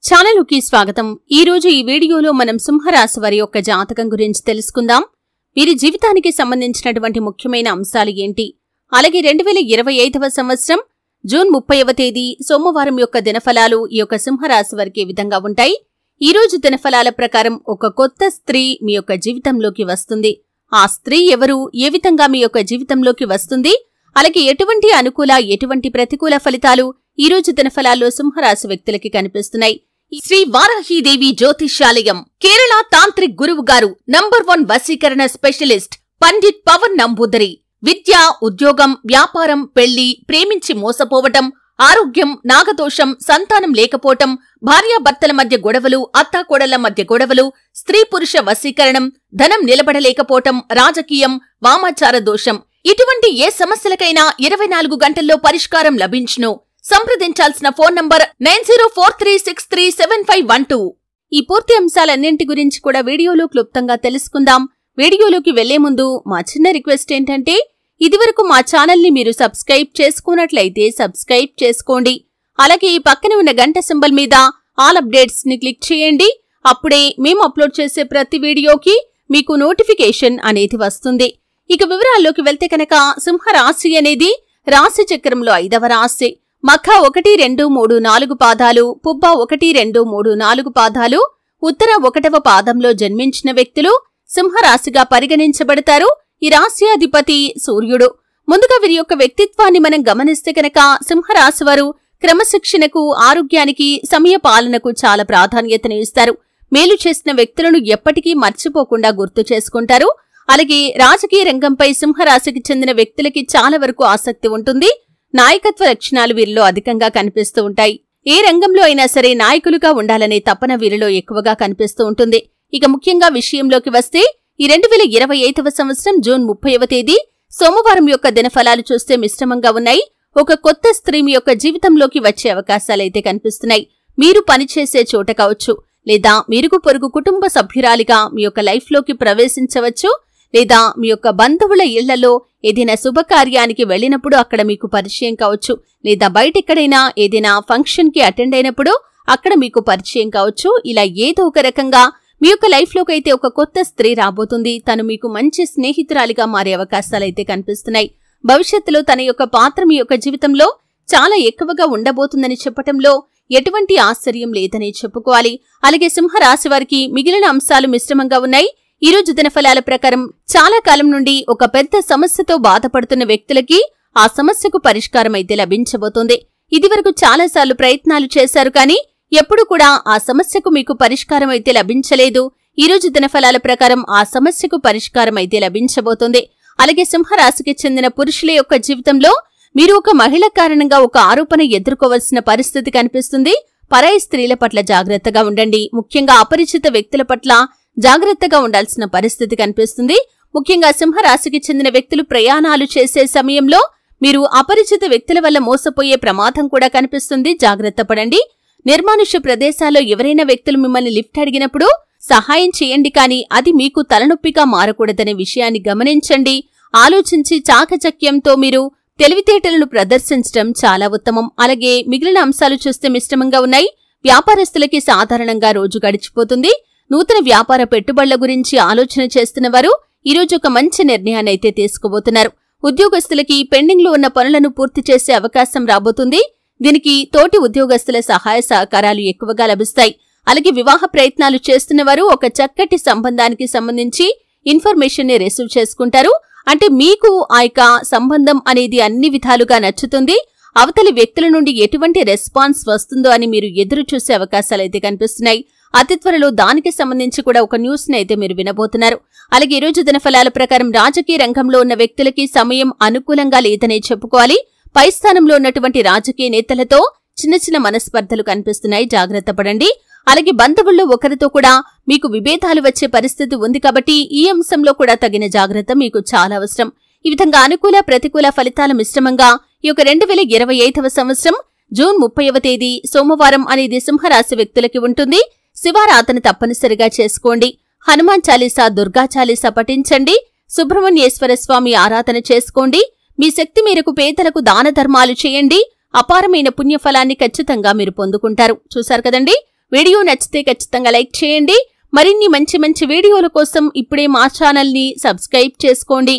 ఛానలుకి స్వాగతం। ఈ రోజు ఈ వీడియోలో మనం సింహరాశి వారి యొక్క జాతకం గురించి తెలుసుకుందాం। వీరి జీవితానికి సంబంధించినటువంటి ముఖ్యమైన అంశాలు ఏంటి, అలాగే 2025వ సంవత్సరం జూన్ 30వ తేదీ సోమవారం యొక్క దినఫలాలు ఈ యొక్క సింహరాశి వారికి ఏ విధంగా ఉంటాయి। ఈ రోజు దినఫలాల ప్రకారం ఒక కొత్త స్త్రీ మీ యొక్క జీవితంలోకి వస్తుంది। ఆ స్త్రీ ఎవరు, ఏ విధంగా మీ యొక్క జీవితంలోకి వస్తుంది, అలాగే ఎటువంటి అనుకూల ఎటువంటి ప్రతికూల ఫలితాలు ఈ రోజు దినఫలాల్లో సింహరాశి వ్యక్తులకి కనిపిస్తున్నాయి। శ్రీ వారాహీదేవి జ్యోతిష్యాలయం కేరళ తాంత్రిక్ గురువు గారు నంబర్ 1 వశీకరణ స్పెషలిస్ట్ పండిట్ పవన్ నంబూదరి। విద్య, ఉద్యోగం, వ్యాపారం, పెళ్లి, ప్రేమించి మోసపోవటం, ఆరోగ్యం, నాగదోషం, సంతానం లేకపోవటం, భార్యాభర్తల మధ్య గొడవలు, అత్తాకోడళ్ల మధ్య గొడవలు, స్త్రీ పురుష వశీకరణం, ధనం నిలబడలేకపోవటం, రాజకీయం, వామాచార దోషం, ఇటువంటి ఏ సమస్యలకైనా 24 గంటల్లో పరిష్కారం లభించును। సంప్రదించాల్సిన ఫోన్ నంబర్ 9043637512। ఈ పూర్తి అంశాలన్నింటి గురించి కూడా వీడియోలో క్లుప్తంగా తెలుసుకుందాం। వీడియోలోకి వెళ్లే ముందు మా చిన్న రిక్వెస్ట్ ఏంటంటే, ఇదివరకు మా ఛానల్ని మీరు సబ్స్క్రైబ్ చేసుకున్నట్లయితే సబ్స్క్రైబ్ చేసుకోండి, అలాగే ఈ పక్కన ఉన్న గంట సింబల్ మీద ఆల్ అప్డేట్స్ ని క్లిక్ చేయండి। అప్పుడే మేము అప్లోడ్ చేసే ప్రతి వీడియోకి మీకు నోటిఫికేషన్ అనేది వస్తుంది। ఇక వివరాల్లోకి వెళ్తే కనుక సింహరాశి అనేది రాశి చక్రంలో 5వ రాశి। మఖ 1, 2, 3, 4 పాదాలు, పుబ్బ 1, 2, 3, 4 పాదాలు, ఉత్తర 1వ పాదంలో జన్మించిన వ్యక్తులు సింహరాశిగా పరిగణించబడతారు। ఈ రాశి అధిపతి సూర్యుడు। ముందుగా వీరి యొక్క వ్యక్తిత్వాన్ని మనం గమనిస్తే కనుక సింహరాశి వారు క్రమశిక్షణకు, ఆరోగ్యానికి, సమయ పాలనకు చాలా ప్రాధాన్యతను ఇస్తారు। మేలు చేసిన వ్యక్తులను ఎప్పటికీ మర్చిపోకుండా గుర్తు చేసుకుంటారు। అలాగే రాజకీయ రంగంపై సింహరాశికి చెందిన వ్యక్తులకి చాలా వరకు ఆసక్తి ఉంటుంది। నాయకత్వ లక్షణాలు వీరిలో అధికంగా కనిపిస్తూ ఉంటాయి। ఏ రంగంలో అయినా సరే నాయకులుగా ఉండాలనే తపన వీరిలో ఎక్కువగా కనిపిస్తూ ఉంటుంది। ఇక ముఖ్యంగా విషయంలోకి వస్తే ఈ 2025వ సంవత్సరం జూన్ 30వ తేదీ సోమవారం యొక్క దినఫలాలు చూస్తే మిశ్రమంగా ఉన్నాయి। ఒక కొత్త స్త్రీ మీ యొక్క జీవితంలోకి వచ్చే అవకాశాలైతే కనిపిస్తున్నాయి। మీరు పనిచేసే చోట కావచ్చు, లేదా మీరుగు పొరుగు కుటుంబ సభ్యురాలిగా మీ యొక్క లైఫ్లోకి ప్రవేశించవచ్చు, లేదా మీ యొక్క బంధువుల ఇళ్లలో ఏదైనా శుభకార్యానికి వెళ్లినప్పుడు అక్కడ మీకు పరిచయం కావచ్చు, లేదా బయటెక్కడైనా ఏదైనా ఫంక్షన్ కి అటెండ్ అయినప్పుడు అక్కడ మీకు పరిచయం కావచ్చు। ఇలా ఏదో ఒక రకంగా మీ యొక్క లైఫ్లోకి అయితే ఒక కొత్త స్త్రీ రాబోతుంది। తను మీకు మంచి స్నేహితురాలిగా మారే అవకాశాలైతే కనిపిస్తున్నాయి। భవిష్యత్తులో తన యొక్క పాత్ర మీ యొక్క జీవితంలో చాలా ఎక్కువగా ఉండబోతుందని చెప్పటంలో ఎటువంటి ఆశ్చర్యం లేదని చెప్పుకోవాలి। అలాగే సింహరాశి వారికి మిగిలిన అంశాలు మిశ్రమంగా ఉన్నాయి। ఈ రోజు దినఫలాల ప్రకారం చాలా కాలం నుండి ఒక పెద్ద సమస్యతో బాధపడుతున్న వ్యక్తులకి ఆ సమస్యకు పరిష్కారం అయితే లభించబోతోంది। ఇదివరకు చాలాసార్లు ప్రయత్నాలు చేశారు, కానీ ఎప్పుడు కూడా ఆ సమస్యకు మీకు పరిష్కారం అయితే లభించలేదు। ఈ రోజు దినఫలాల ప్రకారం ఆ సమస్యకు పరిష్కారం అయితే లభించబోతోంది। అలాగే సింహరాశికి చెందిన పురుషుల యొక్క జీవితంలో మీరు ఒక మహిళ కారణంగా ఒక ఆరోపణ ఎదుర్కోవాల్సిన పరిస్థితి కనిపిస్తుంది। పరాయి స్త్రీల పట్ల జాగ్రత్తగా ఉండండి। ముఖ్యంగా అపరిచిత వ్యక్తుల పట్ల జాగ్రత్తగా ఉండాల్సిన పరిస్థితి కనిపిస్తుంది। ముఖ్యంగా సింహరాశికి చెందిన వ్యక్తులు ప్రయాణాలు చేసే సమయంలో మీరు అపరిచిత వ్యక్తుల వల్ల మోసపోయే ప్రమాదం కూడా కనిపిస్తుంది, జాగ్రత్త పడండి। నిర్మానుష్య ప్రదేశాల్లో ఎవరైనా వ్యక్తులు మిమ్మల్ని లిఫ్ట్ అడిగినప్పుడు సహాయం చేయండి, కానీ అది మీకు తలనొప్పిగా మారకూడదనే విషయాన్ని గమనించండి। ఆలోచించి చాకచక్యంతో మీరు తెలివితేటలను ప్రదర్శించడం చాలా ఉత్తమం। అలాగే మిగిలిన అంశాలు చూస్తే మిశ్రమంగా ఉన్నాయి। వ్యాపారస్తులకి సాధారణంగా రోజు గడిచిపోతుంది। నూతన వ్యాపార పెట్టుబడుల గురించి ఆలోచన చేస్తున్న వారు ఈరోజు ఒక మంచి నిర్ణయాన్ని అయితే తీసుకోబోతున్నారు। ఉద్యోగస్తులకి పెండింగ్ లో ఉన్న పనులను పూర్తి చేసే అవకాశం రాబోతుంది। దీనికి తోటి ఉద్యోగస్తుల సహాయ సహకారాలు ఎక్కువగా లభిస్తాయి। అలాగే వివాహ ప్రయత్నాలు చేస్తున్న వారు ఒక చక్కటి సంబంధానికి సంబంధించి ఇన్ఫర్మేషన్ ని రిసీవ్ చేసుకుంటారు। అంటే మీకు ఆ యొక్క సంబంధం అనేది అన్ని విధాలుగా నచ్చుతుంది। అవతలి వ్యక్తుల నుండి ఎటువంటి రెస్పాన్స్ వస్తుందో అని మీరు ఎదురు చూసే అవకాశాలైతే కనిపిస్తున్నాయి। అతి త్వరలో దానికి సంబంధించి కూడా ఒక న్యూస్ ని అయితే మీరు వినబోతున్నారు। అలాగే ఈ రోజు దినఫలాల ప్రకారం రాజకీయ రంగంలో ఉన్న వ్యక్తులకి సమయం అనుకూలంగా లేదనే చెప్పుకోవాలి। పై స్థానంలో ఉన్నటువంటి రాజకీయ నేతలతో చిన్న చిన్న మనస్పర్ధలు కనిపిస్తున్నాయి, జాగ్రత్త పడండి। అలాగే బంధువుల్లో ఒకరితో కూడా మీకు విభేదాలు వచ్చే పరిస్థితి ఉంది, కాబట్టి ఈ అంశంలో కూడా తగిన జాగ్రత్త మీకు చాలా అవసరం। ఈ విధంగా అనుకూల ప్రతికూల ఫలితాల మిశ్రమంగా ఈ యొక్క 2025వ సంవత్సరం జూన్ 30వ తేదీ సోమవారం అనేది సింహరాశి వ్యక్తులకి ఉంటుంది। శివారాధన తప్పనిసరిగా చేసుకోండి। హనుమాన్ చాలీసా, దుర్గా చాలీసా పఠించండి। సుబ్రహ్మణ్యేశ్వర స్వామి ఆరాధన చేసుకోండి। మీ శక్తి మేరకు పేదలకు దాన ధర్మాలు చేయండి। అపారమైన పుణ్యఫలాన్ని ఖచ్చితంగా మీరు పొందుకుంటారు। చూశారు కదండి, వీడియో నచ్చితే ఖచ్చితంగా లైక్ చేయండి. మరిన్ని మంచి వీడియోల కోసం ఇప్పుడే మా ఛానల్ని సబ్స్క్రైబ్ చేసుకోండి.